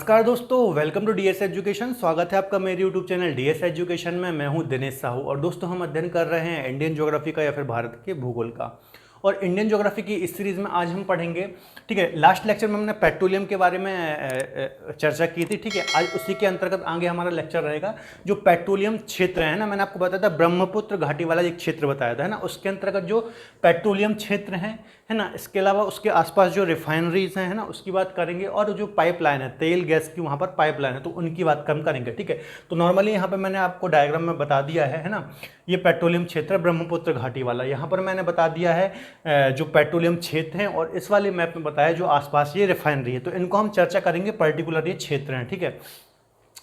नमस्कार दोस्तों, welcome to DS education. स्वागत है आपका मेरे यूट्यूब चैनल डीएस एजुकेशन में। मैं हूं दिनेश साहू और दोस्तों हम अध्ययन कर रहे हैं इंडियन ज्योग्राफी का या फिर भारत के भूगोल का। और इंडियन ज्योग्राफी की इस सीरीज़ में आज हम पढ़ेंगे, ठीक है। लास्ट लेक्चर में हमने पेट्रोलियम के बारे में चर्चा की थी, ठीक है। आज उसी के अंतर्गत आगे हमारा लेक्चर रहेगा। जो पेट्रोलियम क्षेत्र है ना, मैंने आपको बताया था ब्रह्मपुत्र घाटी वाला एक क्षेत्र बताया था, है ना। उसके अंतर्गत जो पेट्रोलियम क्षेत्र है ना, इसके अलावा उसके आसपास जो रिफाइनरीज हैं, है ना, उसकी बात करेंगे। और जो पाइपलाइन है, तेल गैस की वहाँ पर पाइपलाइन है, तो उनकी बात कम करेंगे, ठीक है। तो नॉर्मली यहाँ पर मैंने आपको डायग्राम में बता दिया है ना, ये पेट्रोलियम क्षेत्र ब्रह्मपुत्र घाटी वाला। यहाँ पर मैंने बता दिया है जो पेट्रोलियम क्षेत्र हैं, और इस वाले मैप में बताया जो आसपास ये रिफाइनरी है। तो इनको हम चर्चा करेंगे, पर्टिकुलर ये क्षेत्र हैं, ठीक है।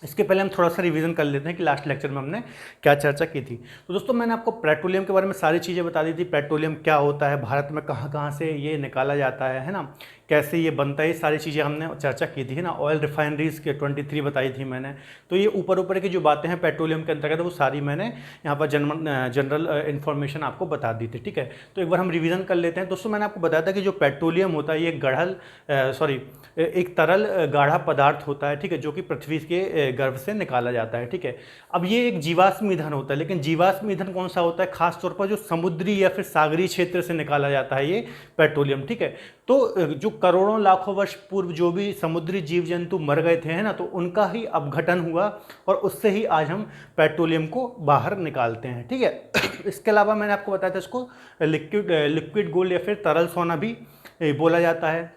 इसके पहले हम थोड़ा सा रिवीजन कर लेते हैं कि लास्ट लेक्चर में हमने क्या चर्चा की थी। तो दोस्तों मैंने आपको पेट्रोलियम के बारे में सारी चीज़ें बता दी थी। पेट्रोलियम क्या होता है, भारत में कहाँ कहाँ से ये निकाला जाता है ना, कैसे ये बनता है, ये सारी चीज़ें हमने चर्चा की थी, है ना। ऑयल रिफाइनरीज के 23 बताई थी मैंने। तो ये ऊपर ऊपर की जो बातें हैं पेट्रोलियम के अंतर्गत, वो सारी मैंने यहाँ पर जनरल इन्फॉर्मेशन आपको बता दी थी, ठीक है। तो एक बार हम रिवीजन कर लेते हैं। दोस्तों मैंने आपको बताया था कि जो पेट्रोलियम होता है ये एक तरल गाढ़ा पदार्थ होता है, ठीक है, जो कि पृथ्वी के गर्भ से निकाला जाता है, ठीक है। अब ये एक जीवाश्म ईंधन होता है, लेकिन जीवाश्म ईंधन कौन सा होता है, खासतौर पर जो समुद्री या फिर सागरीय क्षेत्र से निकाला जाता है ये पेट्रोलियम, ठीक है। तो जो करोड़ों लाखों वर्ष पूर्व जो भी समुद्री जीव जंतु मर गए थे, है ना, तो उनका ही अपघटन हुआ और उससे ही आज हम पेट्रोलियम को बाहर निकालते हैं, ठीक है। इसके अलावा मैंने आपको बताया था इसको लिक्विड गोल्ड या फिर तरल सोना भी बोला जाता है,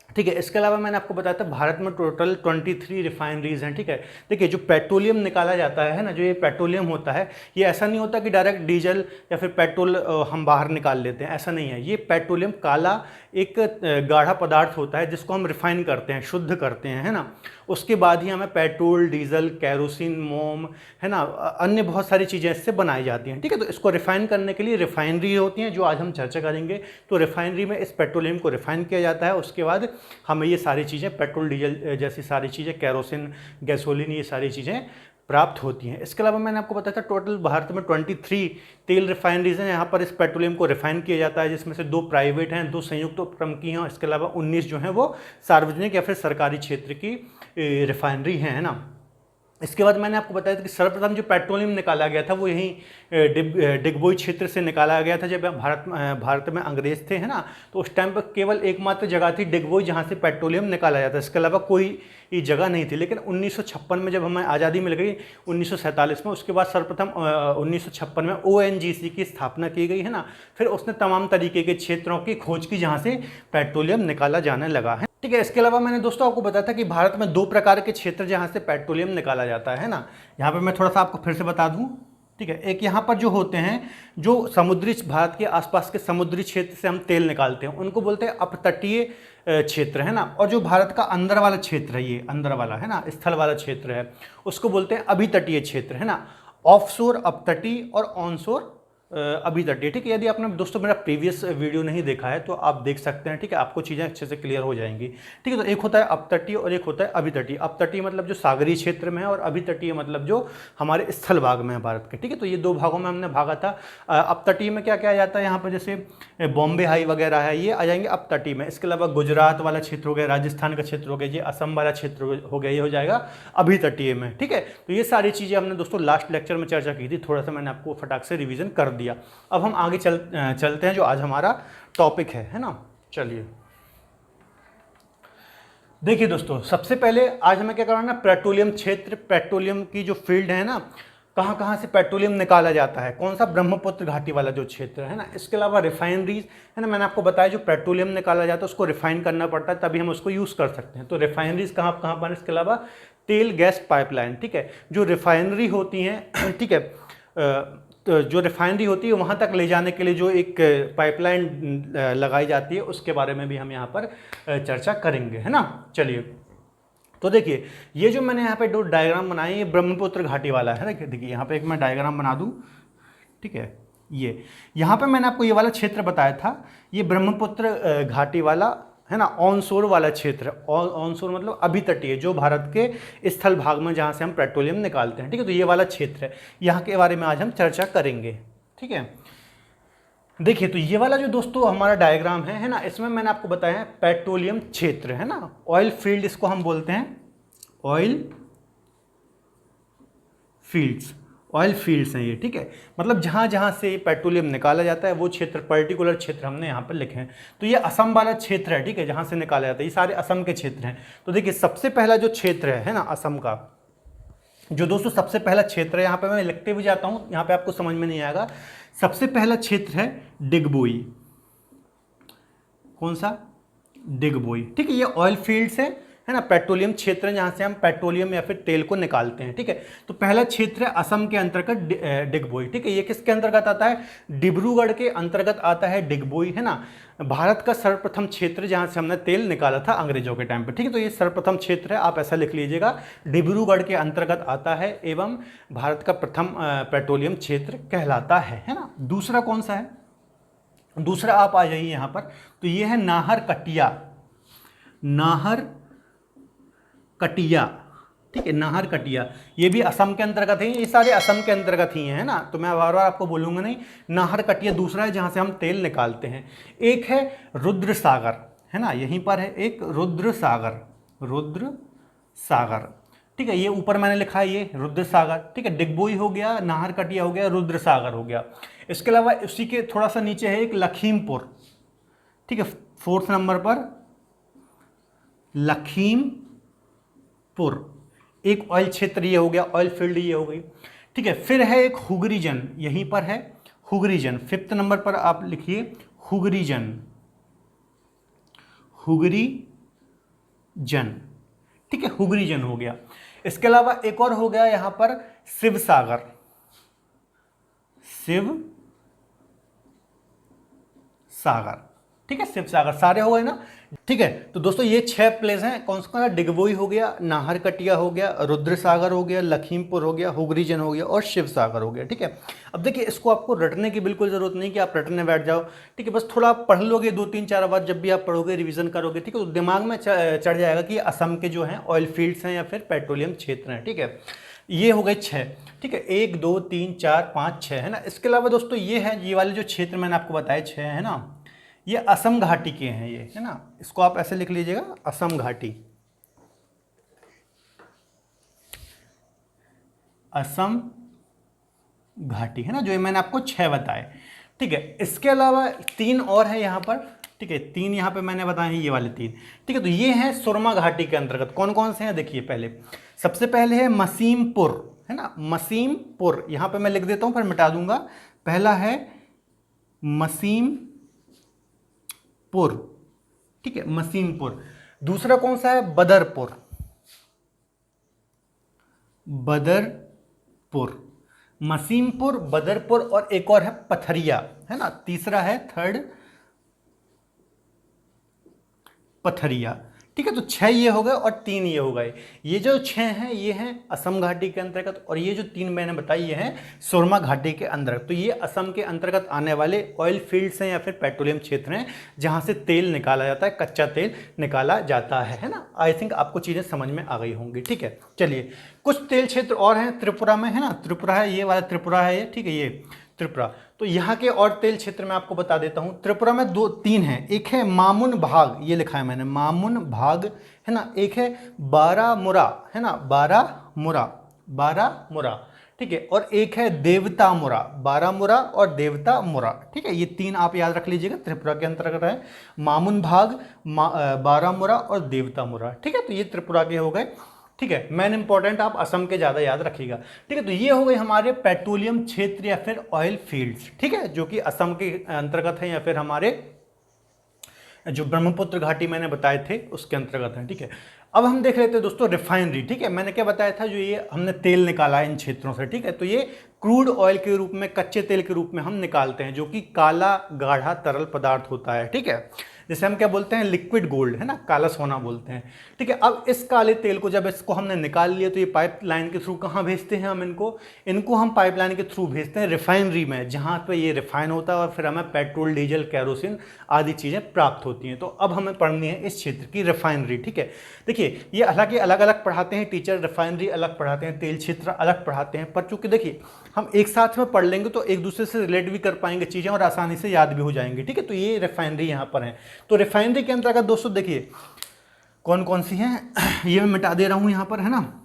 ठीक है। इसके अलावा मैंने आपको बताया था भारत में टोटल 23 रिफाइनरीज हैं, ठीक है। देखिए जो पेट्रोलियम निकाला जाता है ना, जो ये पेट्रोलियम होता है, ये ऐसा नहीं होता कि डायरेक्ट डीजल या फिर पेट्रोल हम बाहर निकाल लेते हैं, ऐसा नहीं है। ये पेट्रोलियम काला एक गाढ़ा पदार्थ होता है जिसको हम रिफाइन करते हैं, शुद्ध करते हैं, है ना। उसके बाद ही हमें पेट्रोल, डीजल, कैरोसिन, मोम, है ना, अन्य बहुत सारी चीज़ें इससे बनाई जाती हैं, ठीक है। तो इसको रिफाइन करने के लिए रिफाइनरी होती हैं, जो आज हम चर्चा करेंगे। तो रिफाइनरी में इस पेट्रोलियम को रिफाइन किया जाता है। उसके बाद हमें ये सारी चीज़ें, पेट्रोल, डीजल जैसी सारी चीज़ें, कैरोसिन, गैसोलीन, ये सारी चीज़ें प्राप्त होती हैं। इसके अलावा मैंने आपको बताया था टोटल भारत में 23 तेल रिफाइनरीज हैं। यहाँ पर इस पेट्रोलियम को रिफाइन किया जाता है, जिसमें से 2 प्राइवेट हैं, 2 संयुक्त उपक्रम की हैं। इसके अलावा 19 जो हैं वो सार्वजनिक या फिर सरकारी क्षेत्र की रिफाइनरी हैं, है ना। इसके बाद मैंने आपको बताया था कि सर्वप्रथम जो पेट्रोलियम निकाला गया था वो यहीं डिगबोई क्षेत्र से निकाला गया था। जब भारत में अंग्रेज थे, है ना, तो उस टाइम पर केवल एकमात्र जगह थी डिगबोई जहाँ से पेट्रोलियम निकाला जाता है। इसके अलावा कोई जगह नहीं थी। लेकिन 1956 में जब हमें आज़ादी मिल गई 1947 में, उसके बाद सर्वप्रथम 1956 में ONGC की स्थापना की गई, है ना। फिर उसने तमाम तरीके के क्षेत्रों की खोज की जहाँ से पेट्रोलियम निकाला जाने लगा है, ठीक है। इसके अलावा मैंने दोस्तों आपको बताया था कि भारत में 2 प्रकार के क्षेत्र जहाँ से पेट्रोलियम निकाला जाता है ना। यहाँ पे मैं थोड़ा सा आपको फिर से बता दूँ, ठीक है। एक यहाँ पर जो होते हैं, जो समुद्री, भारत के आसपास के समुद्री क्षेत्र से हम तेल निकालते हैं, उनको बोलते हैं अपतटीय क्षेत्र, है ना। और जो भारत का अंदर वाला क्षेत्र है, ये अंदर वाला, है ना, स्थल वाला क्षेत्र है, उसको बोलते हैं अभितटीय क्षेत्र, है ना। ऑफशोर अपतटीय और ऑनशोर अभितटीय, ठीक है। यदि आपने दोस्तों मेरा प्रीवियस वीडियो नहीं देखा है तो आप देख सकते हैं, ठीक है। आपको चीज़ें अच्छे से क्लियर हो जाएंगी, ठीक है। तो एक होता है अपतटीय और एक होता है अभितटीय। अपतटीय मतलब जो सागरीय क्षेत्र में है, और अभितटीय मतलब जो हमारे स्थल भाग में है भारत के, ठीक है। तो ये 2 भागों में हमने भागा था। अपतटीय में क्या क्या आ जाता है यहाँ पर, जैसे बॉम्बे हाई वगैरह है, ये आ जाएंगे अपतटीय में। इसके अलावा गुजरात वाला क्षेत्र हो गया, राजस्थान का क्षेत्र हो गया, ये असम वाला क्षेत्र हो गया, ये हो जाएगा अभितटीय में, ठीक है। तो ये सारी चीज़ें हमने दोस्तों लास्ट लेक्चर में चर्चा की थी। थोड़ा सा मैंने आपको फटाक से रिवीजन कर दिया। अब हम आगे चलते हैं, जो आज हमारा टॉपिक है ना। चलिए देखिए दोस्तों, सबसे पहले आज हमें क्या करना है, पेट्रोलियम क्षेत्र, पेट्रोलियम की जो फील्ड है ना, कहाँ कहाँ से पेट्रोलियम निकाला जाता है, कौन सा, ब्रह्मपुत्र घाटी वाला जो क्षेत्र है ना। इसके अलावा रिफाइनरीज, है ना, मैंने आपको बताया जो पेट्रोलियम निकाला जाता है उसको रिफाइन करना पड़ता है, तभी हम उसको यूज़ कर सकते हैं। तो रिफाइनरीज कहाँ कहाँ पर, इसके अलावा तेल गैस पाइपलाइन, ठीक है। जो रिफाइनरी होती हैं, ठीक है, तो जो रिफाइनरी होती है वहाँ तक ले जाने के लिए जो एक पाइपलाइन लगाई जाती है, उसके बारे में भी हम यहाँ पर चर्चा करेंगे, है ना। चलिए तो देखिए, ये जो मैंने यहाँ पे 2 डायग्राम बनाए, ये ब्रह्मपुत्र घाटी वाला है ना। देखिए यहाँ पे एक मैं डायग्राम बना दूँ, ठीक है। ये यहाँ पे मैंने आपको ये वाला क्षेत्र बताया था, ये ब्रह्मपुत्र घाटी वाला, है ना, ऑनशोर वाला क्षेत्र। ऑनशोर मतलब अभितटीय, जो भारत के स्थल भाग में जहाँ से हम पेट्रोलियम निकालते हैं, ठीक है। तो ये वाला क्षेत्र है, यहाँ के बारे में आज हम चर्चा करेंगे, ठीक है। देखिए तो ये वाला जो दोस्तों हमारा डायग्राम है ना, इसमें मैंने आपको बताया है पेट्रोलियम क्षेत्र, है ना, ऑयल फील्ड इसको हम बोलते हैं, ऑयल फील्ड्स, ऑयल फील्ड्स हैं ये, ठीक है। मतलब जहाँ जहाँ से पेट्रोलियम निकाला जाता है वो क्षेत्र, पर्टिकुलर क्षेत्र हमने यहाँ पर लिखे हैं। तो ये असम वाला क्षेत्र है, ठीक है, जहाँ से निकाला जाता है, ये सारे असम के क्षेत्र हैं। तो देखिए सबसे पहला जो क्षेत्र है ना असम का, जो दोस्तों सबसे पहला क्षेत्र है, यहाँ पे मैं लिखते भी जाता हूँ, यहाँ पे आपको समझ में नहीं आएगा। सबसे पहला क्षेत्र है डिगबोई। कौन सा? डिगबोई, ठीक है। ये ऑयल फील्ड्स है ना, पेट्रोलियम क्षेत्र है जहाँ से हम पेट्रोलियम या फिर तेल को निकालते हैं, ठीक है। तो पहला क्षेत्र है असम के अंतर्गत डिगबोई, ठीक है। ये किसके अंतर्गत आता है? डिब्रूगढ़ के अंतर्गत आता है डिगबोई, है ना। भारत का सर्वप्रथम क्षेत्र जहाँ से हमने तेल निकाला था अंग्रेजों के टाइम पे, ठीक है। तो ये सर्वप्रथम क्षेत्र है, आप ऐसा लिख लीजिएगा, डिब्रूगढ़ के अंतर्गत आता है एवं भारत का प्रथम पेट्रोलियम क्षेत्र कहलाता है ना। दूसरा कौन सा है? दूसरा आप आ जाइए यहाँ पर, तो ये है नाहर कटिया। नाहर कटिया, ठीक है, नाहर कटिया, ये भी असम के अंतर्गत है। ये सारे असम के अंतर्गत ही हैं, है ना। तो मैं बार बार आपको बोलूँगा नहीं। नाहर कटिया दूसरा है जहाँ से हम तेल निकालते हैं। एक है रुद्र सागर, है ना, यहीं पर है एक रुद्र सागर। रुद्र सागर, ठीक है, ये ऊपर मैंने लिखा है ये रुद्र सागर, ठीक है। डिगबोई हो गया, नाहर कटिया हो गया, रुद्र सागर हो गया। इसके अलावा उसी के थोड़ा सा नीचे है एक लखीमपुर, ठीक है, 4th नंबर पर लखीमपुर, एक ऑयल क्षेत्र ये हो गया, ऑयल फील्ड ये हो गई, ठीक है। फिर है एक हुगरीजन, यहीं पर है हुगरीजन, 5th नंबर पर आप लिखिए हुगरीजन। हुगरीजन, ठीक है, हुगरीजन हो गया। इसके अलावा एक और हो गया यहां पर शिव सागर। शिव सागर, ठीक है, शिव सागर, सारे हो गए ना, ठीक है। तो दोस्तों ये 6 प्लेस हैं। कौन सा? डिगबोई हो गया, नाहर कटिया हो गया, रुद्र सागर हो गया, लखीमपुर हो गया, हुगरीजन हो गया और शिव सागर हो गया, ठीक है। अब देखिए इसको आपको रटने की बिल्कुल जरूरत नहीं कि आप रटने बैठ जाओ, ठीक है। बस थोड़ा आप पढ़ लोगे 2-3-4 बार, जब भी आप पढ़ोगे रिवीजन करोगे, ठीक है, तो दिमाग में चढ़ जाएगा कि असम के जो हैं ऑयल फील्ड्स हैं या फिर पेट्रोलियम क्षेत्र हैं, ठीक है। ये हो गए 6, ठीक है, 1 2 3 4 5 6, है ना। इसके अलावा दोस्तों ये है, ये वाले जो क्षेत्र मैंने आपको बताए 6 है ना, ये असम घाटी के हैं ये, है ना। इसको आप ऐसे लिख लीजिएगा, असम घाटी। असम घाटी, है ना, जो ये मैंने आपको 6 बताए, ठीक है। इसके अलावा 3 और है यहाँ पर, ठीक है, 3 यहाँ पे मैंने बताए हैं, ये वाले 3, ठीक है। तो ये हैं सुरमा घाटी के अंतर्गत। कौन कौन से हैं देखिए, पहले सबसे पहले है मसीमपुर, है ना, मसीमपुर, यहाँ पे मैं लिख देता हूँ फिर मिटा दूंगा। पहला है मसीमपुर, ठीक है, मसीमपुर। दूसरा कौन सा है? बदरपुर, बदरपुर, मसीमपुर, बदरपुर और एक और है पथरिया, है ना। तीसरा है, थर्ड, पथरिया, ठीक है। तो 6 ये हो गए और 3 ये हो गए। ये जो 6 हैं ये हैं असम घाटी के अंतर्गत, और ये जो 3 मैंने बताई ये हैं सुरमा घाटी के अंतर्गत। तो ये असम के अंतर्गत आने वाले ऑयल फील्ड्स हैं या फिर पेट्रोलियम क्षेत्र हैं जहां से तेल निकाला जाता है, कच्चा तेल निकाला जाता है ना। आई थिंक आपको चीज़ें समझ में आ गई होंगी, ठीक है। चलिए कुछ तेल क्षेत्र और हैं त्रिपुरा में, है ना, त्रिपुरा है, ये वाला त्रिपुरा है ये, ठीक है, ये त्रिपुरा। तो यहाँ के और तेल क्षेत्र में आपको बता देता हूँ। त्रिपुरा में 2-3 हैं, एक है मामुन भाग, ये लिखा है मैंने, मामुन भाग, है ना। एक है बारामुरा, है ना, बारामुरा, बारामुरा, ठीक है। और एक है देवतामुरा, बारामुरा और देवतामुरा, ठीक है। ये 3 आप याद रख लीजिएगा, त्रिपुरा के अंतर्गत है, मामुन भाग, बारामुरा और देवतामुरा, ठीक है। तो ये त्रिपुरा के हो गए, ठीक है। मेन इंपॉर्टेंट आप असम के ज़्यादा याद रखिएगा, ठीक है। तो ये हो गए हमारे पेट्रोलियम क्षेत्र या फिर ऑयल फील्ड्स, ठीक है, जो कि असम के अंतर्गत है या फिर हमारे जो ब्रह्मपुत्र घाटी मैंने बताए थे उसके अंतर्गत है, ठीक है। अब हम देख लेते हैं दोस्तों रिफाइनरी, ठीक है। मैंने क्या बताया था, जो ये हमने तेल निकाला है इन क्षेत्रों से, ठीक है। तो ये क्रूड ऑयल के रूप में, कच्चे तेल के रूप में हम निकालते हैं, जो कि काला गाढ़ा तरल पदार्थ होता है, ठीक है। जैसे हम क्या बोलते हैं, लिक्विड गोल्ड, है ना, काला सोना बोलते हैं, ठीक है। अब इस काले तेल को जब इसको हमने निकाल लिया तो ये पाइपलाइन के थ्रू कहाँ भेजते हैं हम इनको हम पाइपलाइन के थ्रू भेजते हैं रिफाइनरी में, जहाँ पे ये रिफाइन होता है और फिर हमें पेट्रोल, डीजल, कैरोसिन आदि चीज़ें प्राप्त होती हैं। तो अब हमें पढ़नी है इस क्षेत्र की रिफाइनरी, ठीक है। देखिए ये हालांकि अलग अलग पढ़ाते हैं टीचर, रिफाइनरी अलग पढ़ाते हैं, तेल क्षेत्र अलग पढ़ाते हैं, पर चूंकि देखिए हम एक साथ में पढ़ लेंगे तो एक दूसरे से रिलेट भी कर पाएंगे चीज़ें और आसानी से याद भी हो जाएंगी, ठीक है। तो ये रिफाइनरी यहाँ पर है। तो रिफाइनरी के अंतर्गत दोस्तों देखिए कौन कौन सी हैं ये मैं मिटा दे रहा हूँ यहाँ पर, है ना।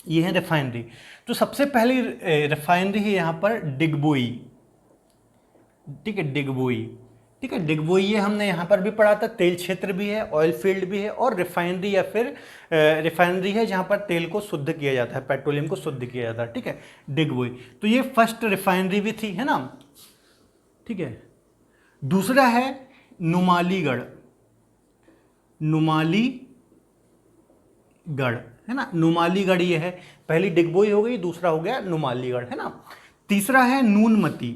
ये है रिफाइनरी। तो सबसे पहली रिफाइनरी है यहाँ पर डिगबोई, ठीक है, डिगबोई, ठीक है, डिगबोई ये हमने यहाँ पर भी पढ़ा था। तेल क्षेत्र भी है, ऑयल फील्ड भी है, और रिफाइनरी या फिर रिफाइनरी है जहाँ पर तेल को शुद्ध किया जाता है, पेट्रोलियम को शुद्ध किया जाता है, ठीक है, डिगबोई। तो ये फर्स्ट रिफाइनरी भी थी, है ना, ठीक है। दूसरा है नुमालीगढ़, नुमालीगढ़, है ना, नुमालीगढ़ ये है। पहली डिगबोई हो गई, दूसरा हो गया नुमालीगढ़, है ना। तीसरा है नूनमती,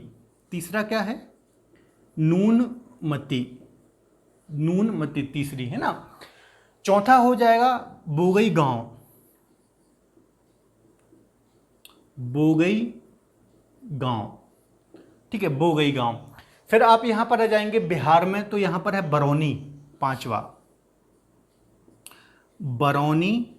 तीसरा क्या है, नूनमती, नूनमती तीसरी, है ना। चौथा हो जाएगा बोगई गांव, बोगई गांव, ठीक है, बोगई गांव। फिर आप यहां पर आ जाएंगे बिहार में, तो यहां पर है बरौनी, पांचवा, बरौनी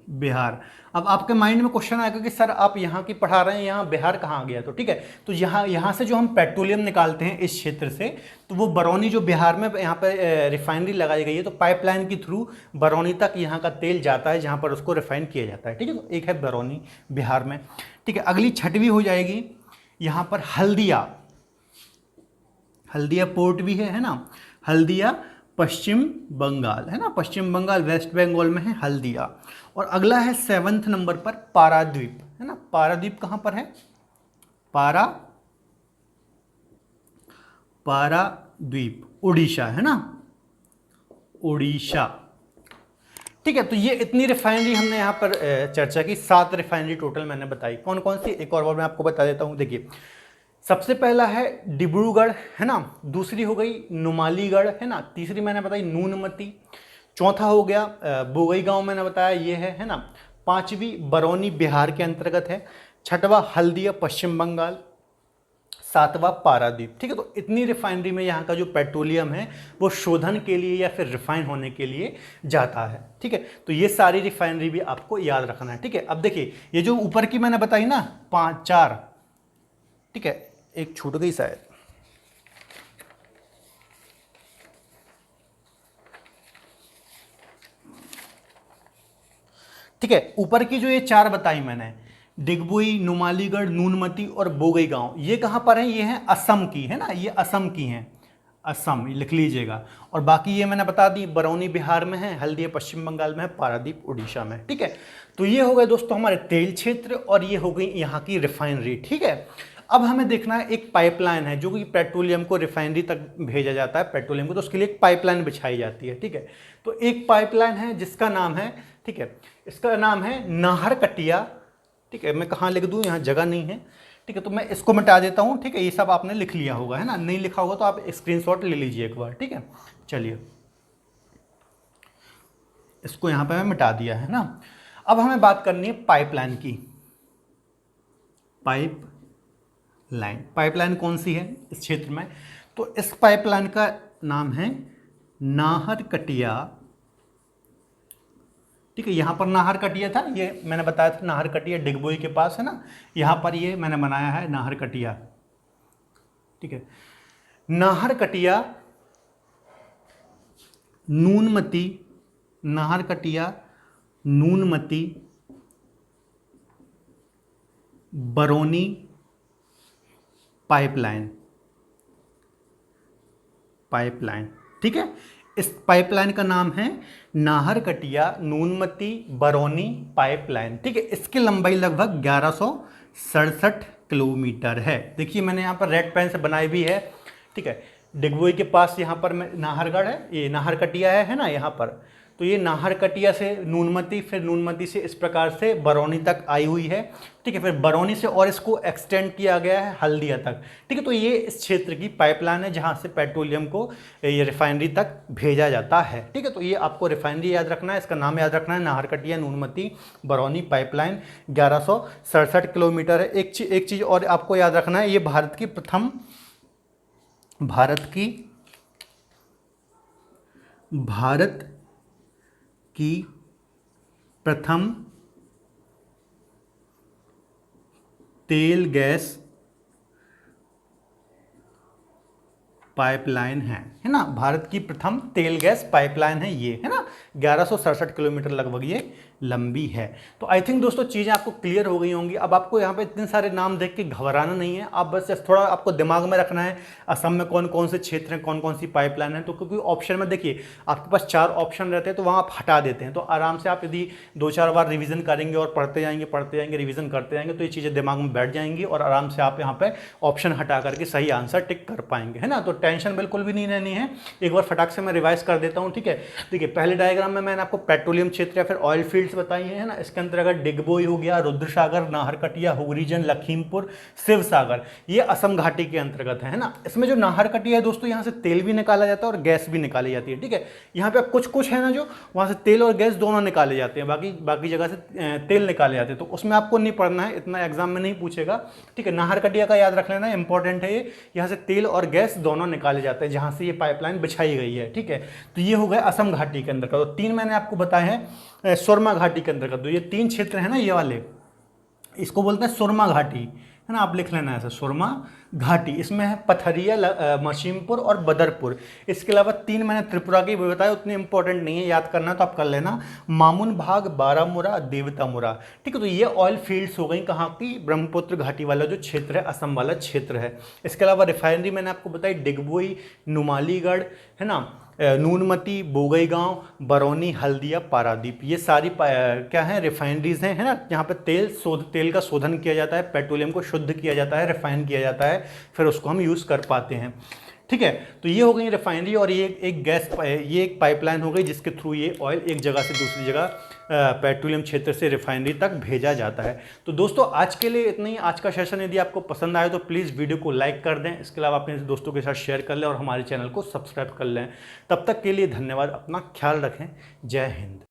बिहार। अब आपके माइंड में क्वेश्चन आएगा कि सर आप यहाँ की पढ़ा रहे हैं, यहाँ बिहार कहाँ आ गया, तो ठीक है, तो यहाँ से जो हम पेट्रोलियम निकालते हैं इस क्षेत्र से, तो वो बरौनी जो बिहार में यहाँ पर रिफाइनरी लगाई गई है, तो पाइपलाइन के थ्रू बरौनी तक यहाँ का तेल जाता है जहाँ पर उसको रिफाइन किया जाता है, ठीक है। तो एक है बरौनी बिहार में, ठीक है। अगली छठवीं हो जाएगी यहाँ पर हल्दिया, हल्दिया पोर्ट भी है ना, हल्दिया पश्चिम बंगाल, है ना, पश्चिम बंगाल वेस्ट बंगाल में है हल्दिया। और अगला है 7th नंबर पर पारादीप, है ना। पारादीप कहां पर है, पारादीप उड़ीसा, है ना, उड़ीसा, ठीक है। तो ये इतनी रिफाइनरी हमने यहाँ पर चर्चा की, 7 रिफाइनरी टोटल मैंने बताई। कौन कौन सी, एक और बार मैं आपको बता देता हूँ। देखिए, सबसे पहला है डिब्रूगढ़, है ना, दूसरी हो गई नुमालीगढ़, है ना, तीसरी मैंने बताई नूनमती, चौथा हो गया बोगई गांव मैंने बताया ये है ना, पांचवी बरौनी बिहार के अंतर्गत है, छठवा हल्दिया पश्चिम बंगाल, सातवां पारादीप, ठीक है। तो इतनी रिफाइनरी में यहाँ का जो पेट्रोलियम है वो शोधन के लिए या फिर रिफाइन होने के लिए जाता है, ठीक है। तो ये सारी रिफाइनरी भी आपको याद रखना है, ठीक है। अब देखिए ये जो ऊपर की मैंने बताई ना 5-4, ठीक है, एक छूट गई शायद, ठीक है। ऊपर की जो ये 4 बताई मैंने, डिगबोई, नुमालीगढ़, नूनमती और बोगई गांव, ये कहां पर है, ये हैं असम की, है ना, ये असम की हैं, असम लिख लीजिएगा। और बाकी ये मैंने बता दी, बरौनी बिहार में है, हल्दिया पश्चिम बंगाल में है, पारादीप उड़ीसा में, ठीक है। तो ये हो गए दोस्तों हमारे तेल क्षेत्र और ये हो गई यहाँ की रिफाइनरी, ठीक है। अब हमें देखना है एक पाइपलाइन है जो कि पेट्रोलियम को रिफाइनरी तक भेजा जाता है, पेट्रोलियम को, तो उसके लिए एक पाइपलाइन बिछाई जाती है, ठीक है। तो एक पाइपलाइन है जिसका नाम है, ठीक है, इसका नाम है नाहरकटिया, ठीक है। मैं कहाँ लिख दूँ, यहाँ जगह नहीं है, ठीक है, तो मैं इसको मिटा देता हूँ, ठीक है। ये सब आपने लिख लिया होगा, है ना, नहीं लिखा होगा तो आप स्क्रीनशॉट ले लीजिए एक बार, ठीक है। चलिए इसको यहाँ पे मैं मिटा दिया है ना। अब हमें बात करनी है पाइपलाइन की। पाइपलाइन कौन सी है इस क्षेत्र में, तो इस पाइपलाइन का नाम है नाहरकटिया, ठीक है। यहाँ पर नाहरकटिया था, ये मैंने बताया था, नाहरकटिया डिगबोई के पास है ना, यहाँ पर ये मैंने बनाया है नाहरकटिया, ठीक है। नाहरकटिया नूनमती, नाहरकटिया नूनमती बरौनी पाइपलाइन, ठीक है। इस पाइपलाइन का नाम है नाहरकटिया नूनमती बरौनी पाइपलाइन, ठीक है। इसकी लंबाई लगभग 1167 किलोमीटर है। देखिए मैंने यहाँ पर रेड पेन से बनाई भी है, ठीक है। डिगबोई के पास यहाँ पर नाहरगढ़ है, ये नाहरकटिया है ना यहाँ पर, तो ये नाहरकटिया से नूनमती, फिर नूनमती से इस प्रकार से बरौनी तक आई हुई है, ठीक है। फिर बरौनी से और इसको एक्सटेंड किया गया है हल्दिया तक, ठीक है। तो ये इस क्षेत्र की पाइपलाइन है जहाँ से पेट्रोलियम को ये रिफाइनरी तक भेजा जाता है, ठीक है। तो ये आपको रिफाइनरी याद रखना है, इसका नाम याद रखना है, नाहरकटिया नूनमती बरौनी पाइपलाइन, 1167 किलोमीटर है। एक चीज़ और आपको याद रखना है, ये भारत की प्रथम तेल गैस पाइपलाइन है ना, भारत की प्रथम तेल गैस पाइपलाइन है ये, है ना। 1167 किलोमीटर लगभग ये लंबी है। तो आई थिंक दोस्तों चीज़ें आपको क्लियर हो गई होंगी। अब आपको यहाँ पे इतने सारे नाम देख के घबराना नहीं है, आप बस थोड़ा आपको दिमाग में रखना है असम में कौन कौन से क्षेत्र हैं, कौन कौन सी पाइपलाइन है। तो क्योंकि ऑप्शन में देखिए आपके पास 4 ऑप्शन रहते हैं, तो वहाँ आप हटा देते हैं, तो आराम से आप यदि 2-4 बार रिवीजन करेंगे और पढ़ते जाएंगे रिवीजन करते जाएंगे, तो ये चीज़ें दिमाग में बैठ जाएंगी और आराम से आप यहाँ पे ऑप्शन हटा करके सही आंसर टिक कर पाएंगे, है ना। तो टेंशन बिल्कुल भी नहीं रहनी है। एक बार फटाक से मैं रिवाइज कर देता हूँ, ठीक है। देखिए पहले डायग्राम में मैंने आपको पेट्रोलियम क्षेत्र या फिर ऑयल फील्ड्स बताई है ना। इसके अंतर्गत डिगबोई हो गया, रुद्रसागर, नाहरकटिया, हुगरीजन, लखीमपुर, शिव सागर, ये असम घाटी के अंतर्गत है ना। इसमें जो नाहरकटिया है दोस्तों, यहाँ से तेल भी निकाला जाता है और गैस भी निकाली जाती है, ठीक है। यहाँ पे कुछ कुछ है ना जो वहाँ से तेल और गैस दोनों निकाले जाते हैं, बाकी जगह से तेल निकाले जाते हैं, तो उसमें आपको नहीं पढ़ना है, इतना एग्जाम में नहीं पूछेगा, ठीक है। नाहरकटिया का याद रख लेना, इंपॉर्टेंट है ये। यहाँ से तेल और गैस दोनों निकाले जाते हैं जहाँ से ये पाइपलाइन बिछाई गई है, ठीक है। तो ये हो गया असम घाटी के अंदर का। तो 3 मैंने आपको बताए हैं सुरमा घाटी के अंदर का। तो ये 3 क्षेत्र है ना, ये वाले, इसको बोलते हैं सुरमा घाटी, है ना। आप लिख लेना ऐसा, सुरमा घाटी। इसमें है पथरिया, मशीमपुर और बदरपुर। इसके अलावा 3 मैंने त्रिपुरा की भी बताया, उतने इंपॉर्टेंट नहीं है, याद करना तो आप कर लेना। मामुन भाग, बारामूला, देवतामुरा, ठीक है। तो ये ऑयल फील्ड्स हो गई कहाँ की, ब्रह्मपुत्र घाटी वाला जो क्षेत्र है, असम वाला क्षेत्र है। इसके अलावा रिफाइनरी मैंने आपको बताई, डिगबोई, नुमालीगढ़, है ना, नूनमती, बोगईगांव, बरौनी, हल्दिया, पारादीप, ये सारी क्या है, रिफाइनरीज हैं, है ना। यहाँ पे तेल का शोधन किया जाता है, पेट्रोलियम को शुद्ध किया जाता है, रिफाइन किया जाता है, फिर उसको हम यूज़ कर पाते हैं, ठीक है। तो ये हो गई रिफाइनरी और ये एक पाइपलाइन हो गई जिसके थ्रू ये ऑयल एक जगह से दूसरी जगह पेट्रोलियम क्षेत्र से रिफाइनरी तक भेजा जाता है। तो दोस्तों आज के लिए इतना ही। आज का सेशन यदि आपको पसंद आए तो प्लीज़ वीडियो को लाइक कर दें, इसके अलावा अपने दोस्तों के साथ शेयर कर लें और हमारे चैनल को सब्सक्राइब कर लें। तब तक के लिए धन्यवाद, अपना ख्याल रखें, जय हिंद।